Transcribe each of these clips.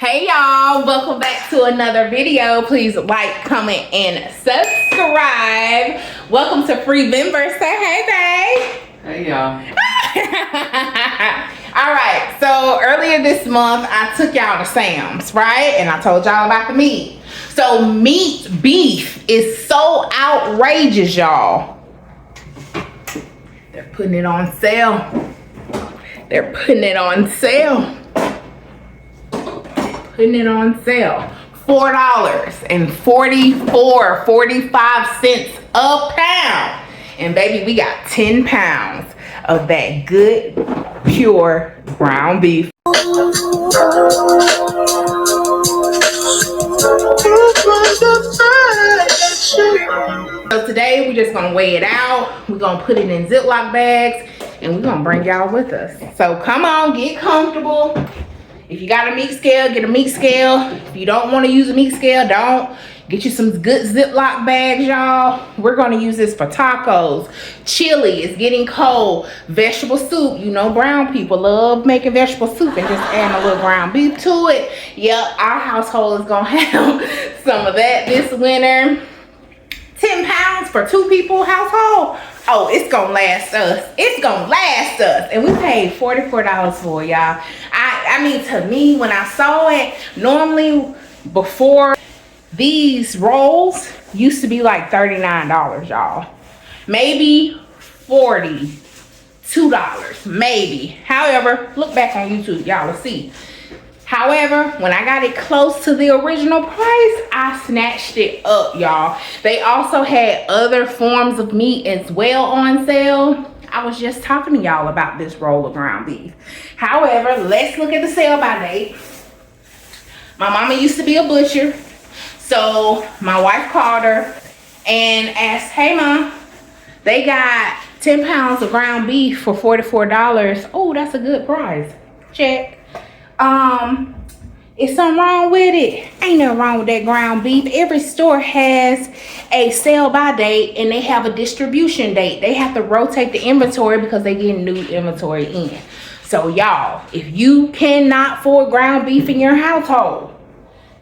Hey y'all, welcome back to another video. Please like, comment, and subscribe. Welcome to Free Members. Say hey, babe. Hey y'all. Alright, so earlier this month I took y'all to Sam's, right? And I told y'all about the meat. So beef is so outrageous, y'all. They're putting it on sale. They're putting it on sale. Putting it on sale. $4.45 a pound. And baby, we got 10 pounds of that good, pure ground beef. So today we're just gonna weigh it out. We're gonna put it in Ziploc bags and we're gonna bring y'all with us. So come on, get comfortable. If you got a meat scale, get a meat scale. If you don't want to use a meat scale, don't. Get you some good Ziploc bags, y'all. We're going to use this for tacos. Chili is getting cold. Vegetable soup. You know brown people love making vegetable soup and just adding a little ground beef to it. Yep, our household is going to have some of that this winter. 10 pounds for 2 people household. Oh, it's gonna last us. It's gonna last us. And we paid $44 for it, y'all. I mean, to me, when I saw it, normally before, these rolls used to be like $39, y'all. Maybe $42, maybe. However, look back on YouTube, y'all will see. However, when I got it close to the original price, I snatched it up, y'all. They also had other forms of meat as well on sale. I was just talking to y'all about this roll of ground beef. However, let's look at the sale by date. My mama used to be a butcher. So my wife called her and asked, hey mom, they got 10 pounds of ground beef for $44. Oh, that's a good price. Check. Is something wrong with it? Ain't nothing wrong with that ground beef. Every store has a sell by date and they have a distribution date. They have to rotate the inventory because they get new inventory in. So y'all, if you cannot afford ground beef in your household,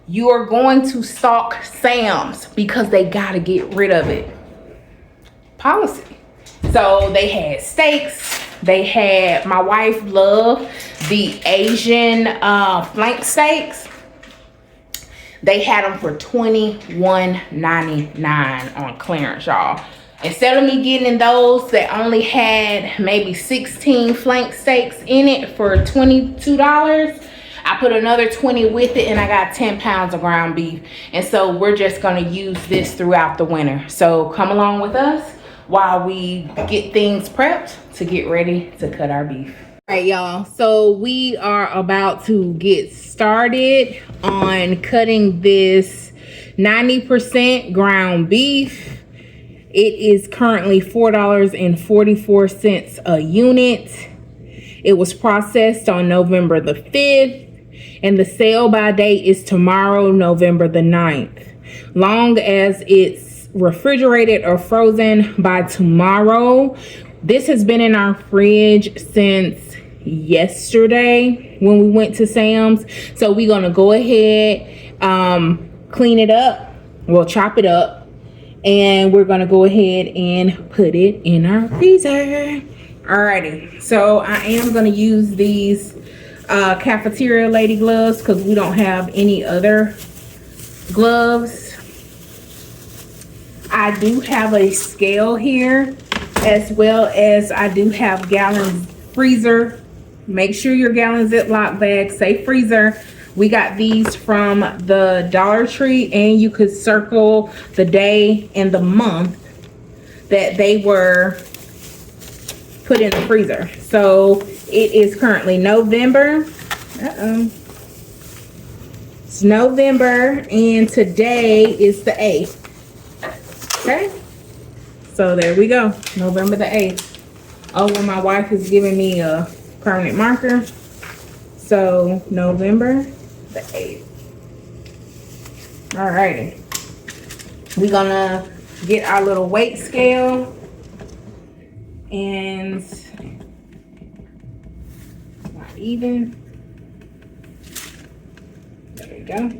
you are going to stock Sam's because they gotta get rid of it. Policy. So they had steaks. They had, my wife loved the Asian flank steaks. They had them for $21.99 on clearance, y'all. Instead of me getting those that only had maybe 16 flank steaks in it for $22, I put another 20 with it and I got 10 pounds of ground beef. And so we're just gonna use this throughout the winter. So come along with us while we get things prepped to get ready to cut our beef. All right, y'all, so we are about to get started on cutting this 90% ground beef. It is currently $4.44 a unit. It was processed on November the 5th and the sale by date is tomorrow, November the 9th. Long as it's refrigerated or frozen by tomorrow. This has been in our fridge since yesterday when we went to Sam's. So we're gonna go ahead, clean it up, we'll chop it up, and we're gonna go ahead and put it in our freezer. Alrighty, so I am gonna use these cafeteria lady gloves because we don't have any other gloves. I do have a scale here, as well as I do have gallon freezer. Make sure your gallon Ziploc bags say freezer. We got these from the Dollar Tree, and you could circle the day and the month that they were put in the freezer. So it is currently November. It's November, and today is the 8th. Okay, so there we go, November the 8th. Oh, well, my wife is giving me a permanent marker. So November the 8th. Alrighty. We're gonna get our little weight scale and not even. There we go.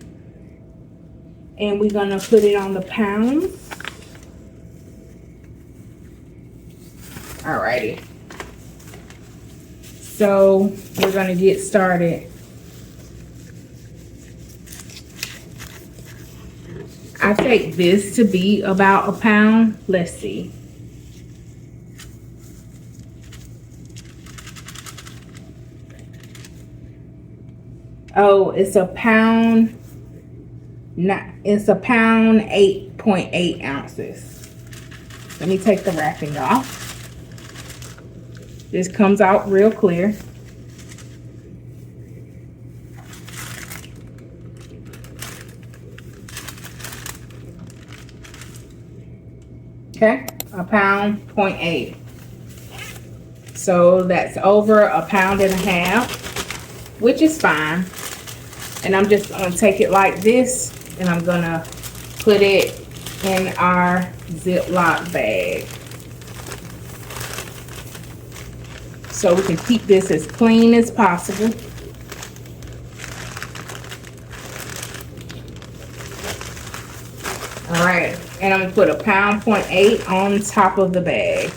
And we're gonna put it on the pounds. Alrighty. So we're gonna get started. I take this to be about a pound. Let's see. Oh, it's a pound. It's a pound 8.8 ounces. Let me take the wrapping off. This comes out real clear. Okay, a pound 0.8. So that's over a pound and a half, which is fine. And I'm just gonna take it like this, and I'm gonna put it in our Ziploc bag. So we can keep this as clean as possible. All right, and I'm gonna put a pound 0.8 on top of the bag.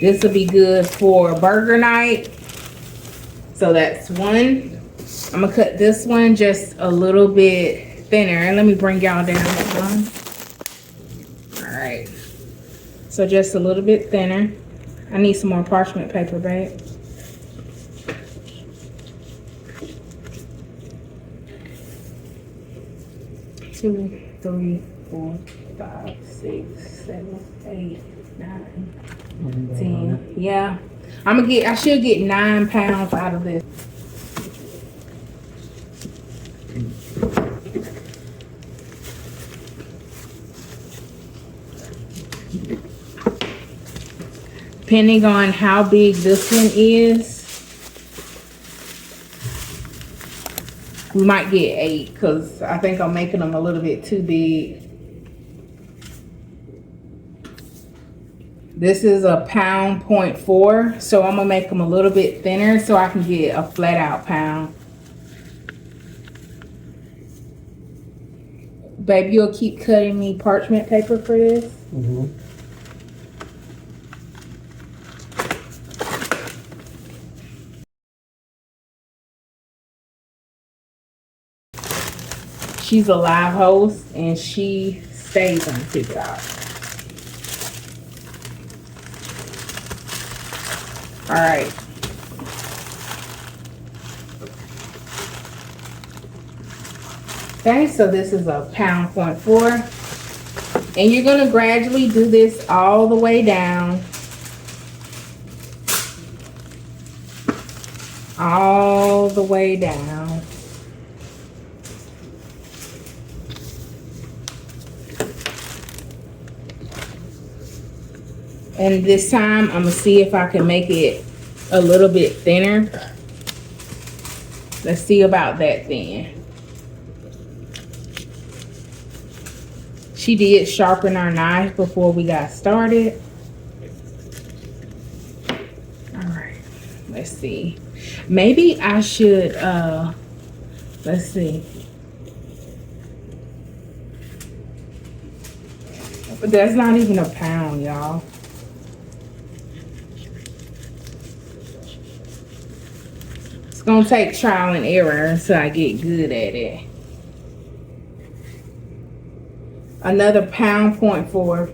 This will be good for burger night. So that's one. I'm gonna cut this one just a little bit thinner. And let me bring y'all down that one. All right. So just a little bit thinner. I need some more parchment paper, babe. Two, three, 4, 5, 6, 7, 8, 9, 10. Yeah, I should get 9 pounds out of this. Depending on how big this one is, we might get 8 because I think I'm making them a little bit too big. This is a pound 0.4, so I'm gonna make them a little bit thinner so I can get a flat out pound. Babe, you'll keep cutting me parchment paper for this? Mm-hmm. She's a live host and she stays on TikTok. All right. Okay, so this is a pound 0.4. And you're gonna gradually do this all the way down. All the way down. And this time, I'm gonna see if I can make it a little bit thinner. Let's see about that thin. She did sharpen our knife before we got started. All right, let's see. Maybe I should, let's see. But that's not even a pound, y'all. It's gonna take trial and error until I get good at it. Another pound 0.4.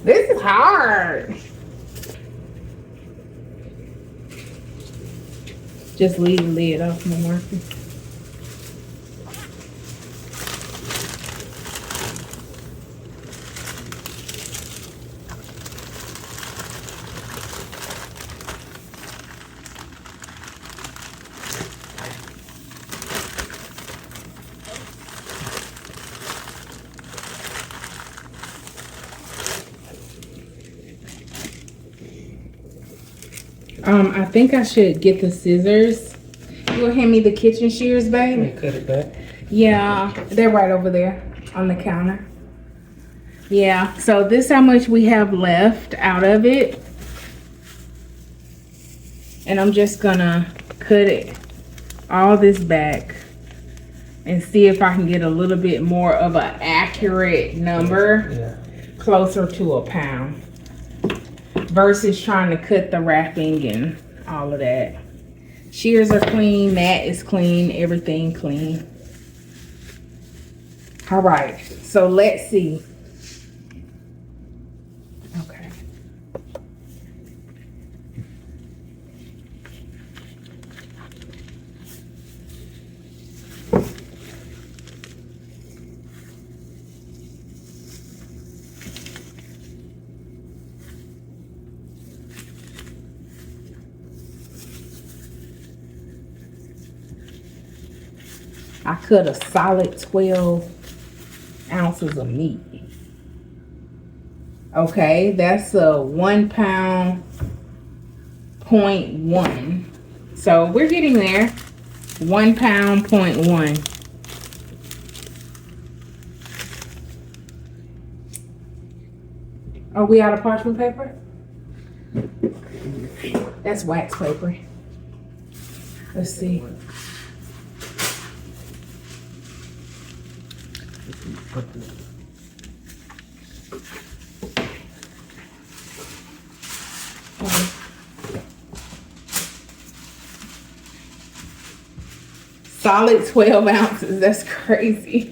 This is hard. Just leave the lid off my marker. I think I should get the scissors You'll hand me the kitchen shears, babe? Let me cut it back. Yeah, they're right over there on the counter. Yeah, so this is how much we have left out of it. And I'm just gonna cut it, all this back, and see if I can get a little bit more of an accurate number. Yeah. Closer to a pound. Versus trying to cut the wrapping and all of that. Shears are clean, mat is clean, everything clean. All right, so let's see. Okay. I cut a solid 12 ounces of meat. Okay, that's a 1 pound, 0.1. So we're getting there. 1 pound, 0.1. Are we out of parchment paper? That's wax paper. Let's see. Solid 12 ounces. That's crazy.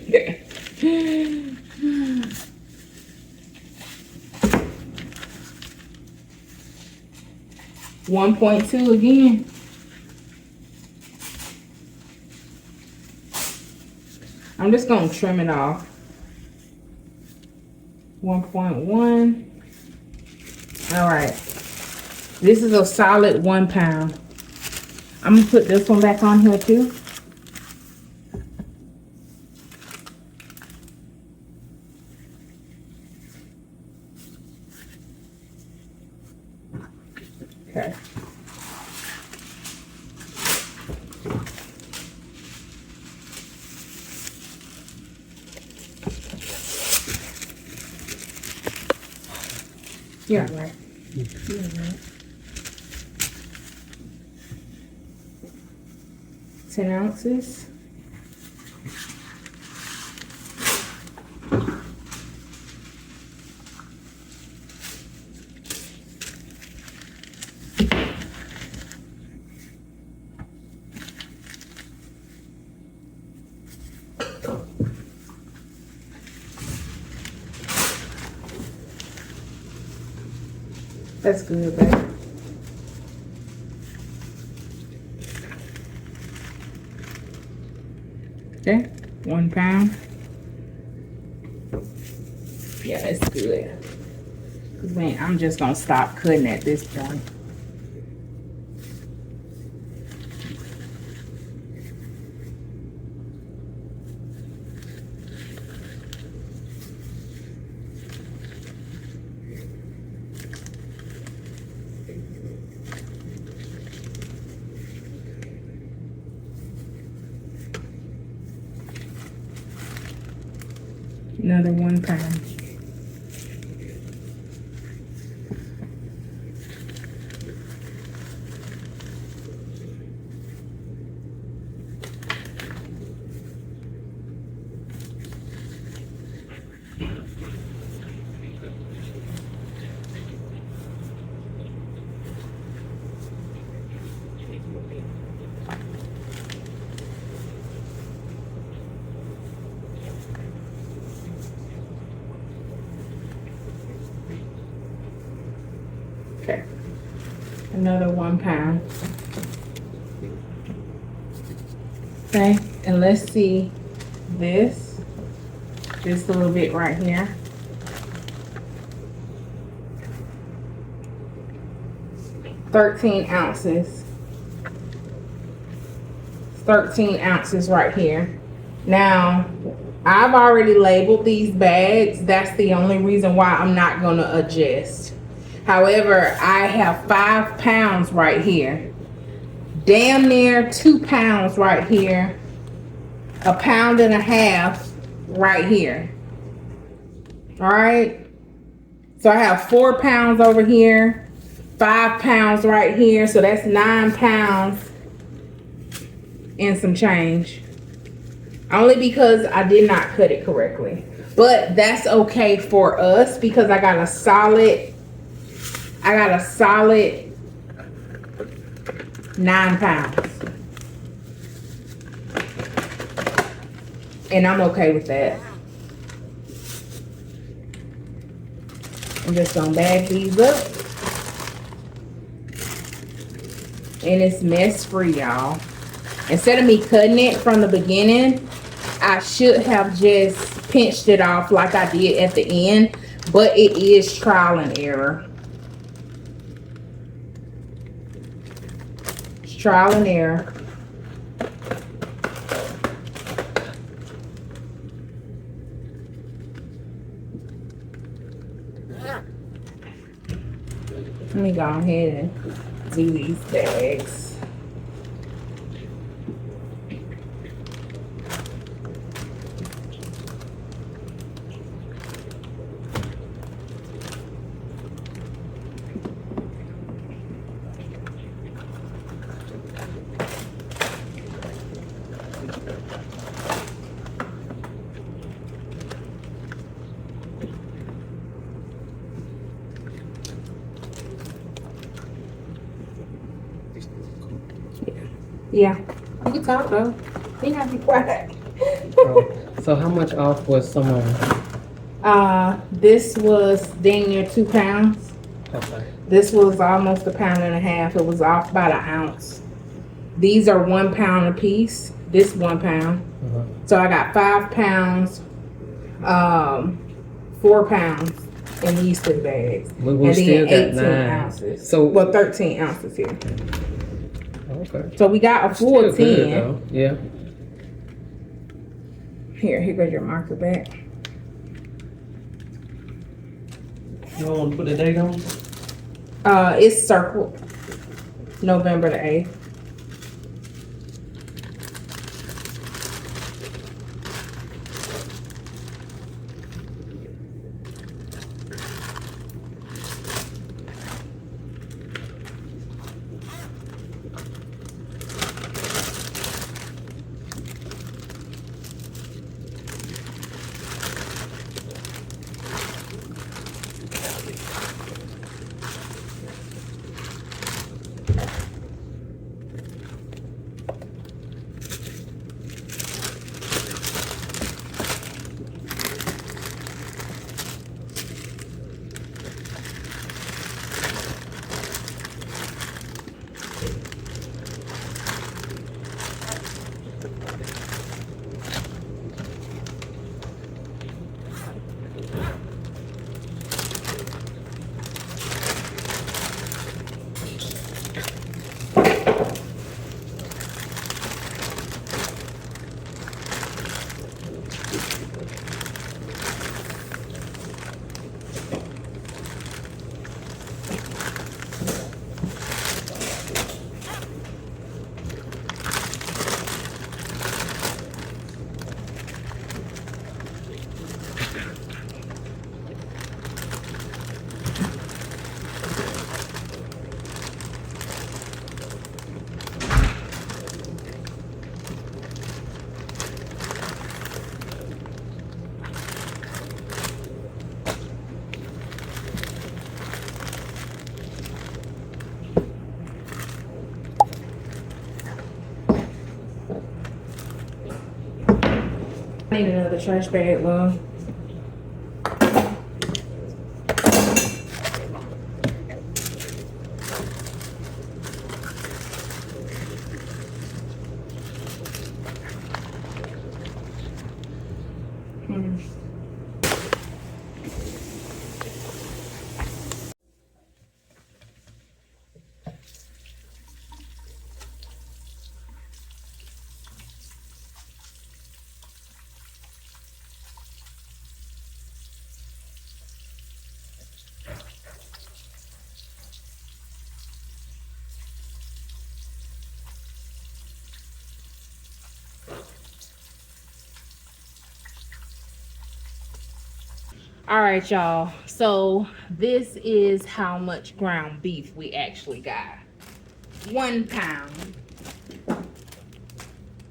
1.2 again. I'm just gonna trim it off. 1.1. All right. This is a solid 1 pound. I'm gonna put this one back on here too. Okay. Yeah, right. Yeah, right. 10 ounces. That's good, babe. Okay, 1 pound. Yeah, that's good. Cause man, I'm just gonna stop cutting at this point. Another 1 pound. Okay, another 1 pound. Okay, and let's see this, just a little bit right here. $13 ounces. 13 ounces right here. Now, I've already labeled these bags. That's the only reason why I'm not gonna adjust. However, I have 5 pounds right here. damn near 2 pounds right here, 1.5 pounds right here. All right, so I have 4 pounds over here, 5 pounds right here, so that's 9 pounds and some change, only because I did not cut it correctly. But that's okay for us because I got a solid 9 pounds. And I'm okay with that. I'm just gonna bag these up. And it's mess free, y'all. Instead of me cutting it from the beginning, I should have just pinched it off like I did at the end. But it is trial and error. It's trial and error. Let me go ahead and do these bags. Yeah, you can talk though. You gotta be quiet. So how much off was someone? This was dang near 2 pounds. Okay. This was almost 1.5 pounds. It was off about 1 ounce. These are 1 pound a piece. This 1 pound. So I got 5 pounds, 4 pounds in these 2 bags. But we still got 18 9 ounces. So well, 13 ounces here. Okay. So we got a full 10. Good, yeah. Here goes your marker back. You don't want to put a date on? It's circled November the 8th. I need another trash bag, love. All right, y'all. So this is how much ground beef we actually got. 1 pound,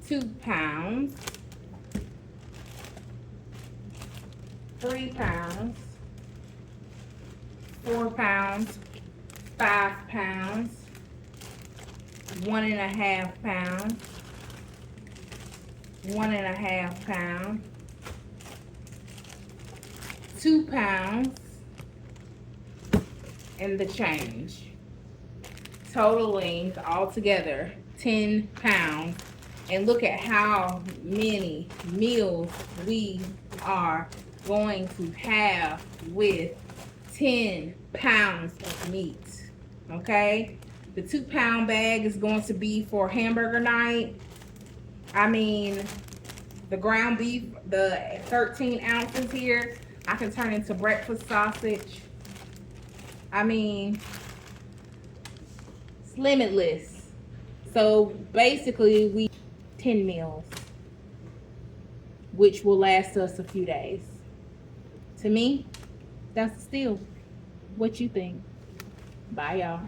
2 pounds, 3 pounds, 4 pounds, 5 pounds, 1.5 pounds, 1.5 pounds, 2 pounds, and the change. Totaling altogether 10 pounds. And look at how many meals we are going to have with 10 pounds of meat. Okay? The 2 pound bag is going to be for hamburger night. I mean, the ground beef, the 13 ounces here, I can turn into breakfast sausage. I mean, it's limitless. So basically, we 10 meals, which will last us a few days. To me, that's a steal. What you think? Bye, y'all.